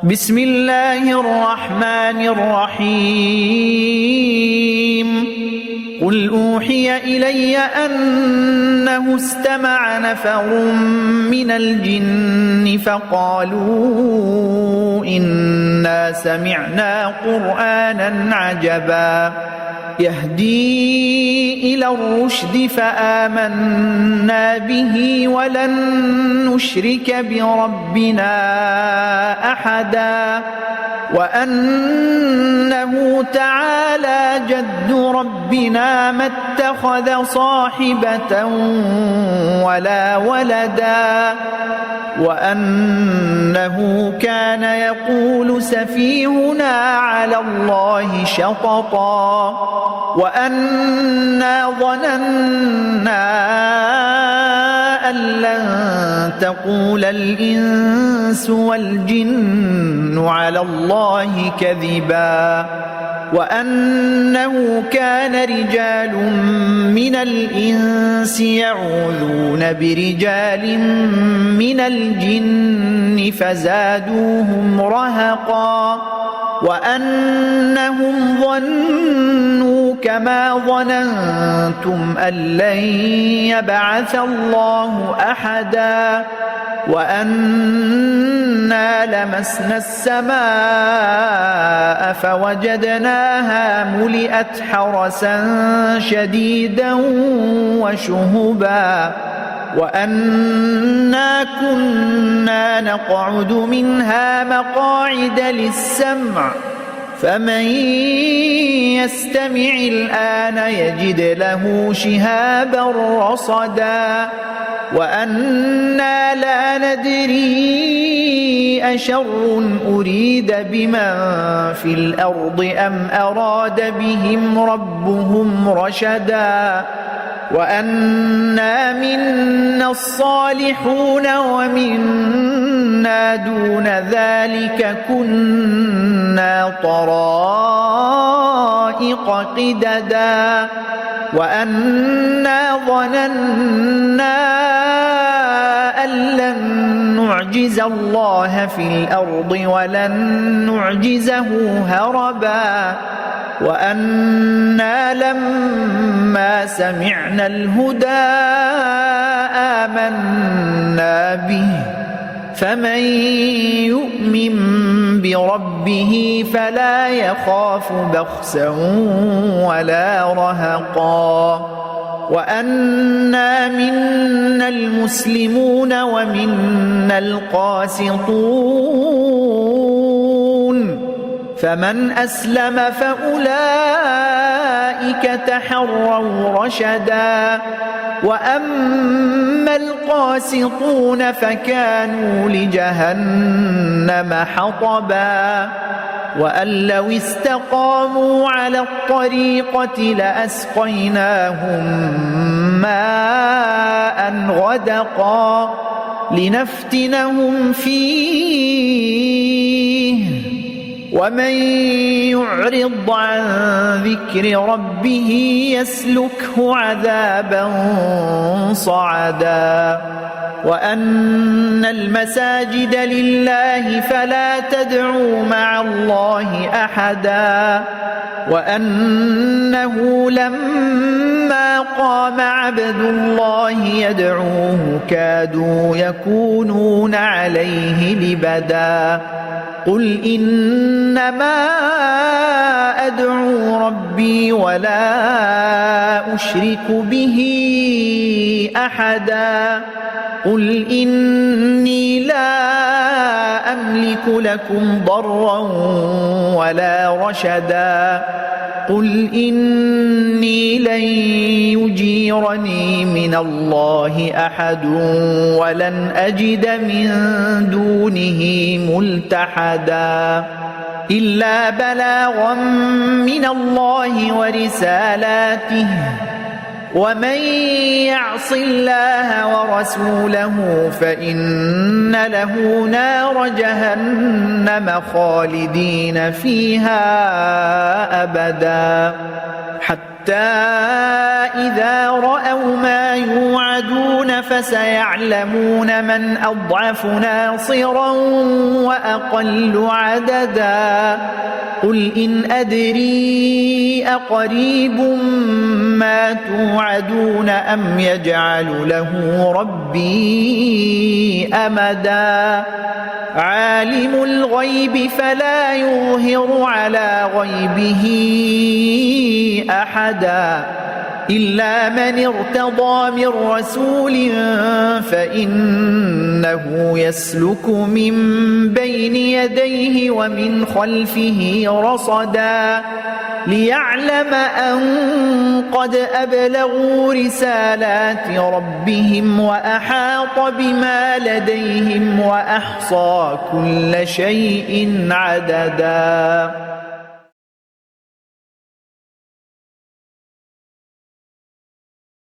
بسم الله الرحمن الرحيم قل أوحي إلي أنه استمع نفر من الجن فقالوا إنا سمعنا قرآنا عجبا يهدي إلى الرشد فآمنا به ولن نشرك بربنا أحدا وأنه تعالى جد ربنا ما اتخذ صاحبة ولا ولدا وأنه كان يقول سفيهنا على الله شططا وأنا ظننا أن لن تقول الإنس والجن على الله كذبا وأنه كان رجال من الإنس يعوذون برجال من الجن فزادوهم رهقا وأنهم ظنوا كما ظننتم أن لن يبعث الله أحدا وأنا لمسنا السماء فوجدناها ملئت حرسا شديدا وشهبا وأنا كنا نقعد منها مقاعد للسمع فمن يستمع الآن يجد له شهابا رصدا وأنا لا ندري أشر أريد بمن في الأرض أم أراد بهم ربهم رشدا وأنا منا الصالحون ومنا دون ذلك كنا طرائق قددا وأنا ظننا أن لن نعجز الله في الأرض ولن نعجزه هربا وأنا لما سمعنا الهدى آمنا به فمن يؤمن بربه فلا يخاف بخسا ولا رهقا وأنا منا المسلمون ومنا القاسطون فمن أسلم فأولئك تحروا رشدا وأما القاسطون فكانوا لجهنم حطبا وأن لو استقاموا على الطريقة لأسقيناهم ماء غدقا لنفتنهم فيه ومن يعرض عن ذكر ربه يسلكه عذابا صعدا وأن المساجد لله فلا تدعوا مع الله أحدا وأنه لما قام عبد الله يدعوه كادوا يكونون عليه لبدا قل إنما أدعو ربي ولا أشرك به أحدا قل إني لا أملك لكم ضرا ولا رشدا قل إني لن يجيرني من الله أحد ولن أجد من دونه ملتحدا إلا بلاغا من الله ورسالاته ومن يعص الله ورسوله فإن له نار جهنم خالدين فيها أبدا حتى إذا رأوا ما يوعدون توعدون فسيعلمون من أضعف ناصرا وأقل عددا قل إن أدري أقريب ما توعدون أم يجعل له ربي أمدا عالم الغيب فلا يظهر على غيبه أحدا إلا من ارتضى من رسول فإنه يسلك من بين يديه ومن خلفه رصدا ليعلم أن قد أبلغوا رسالات ربهم وأحاط بما لديهم وأحصى كل شيء عددا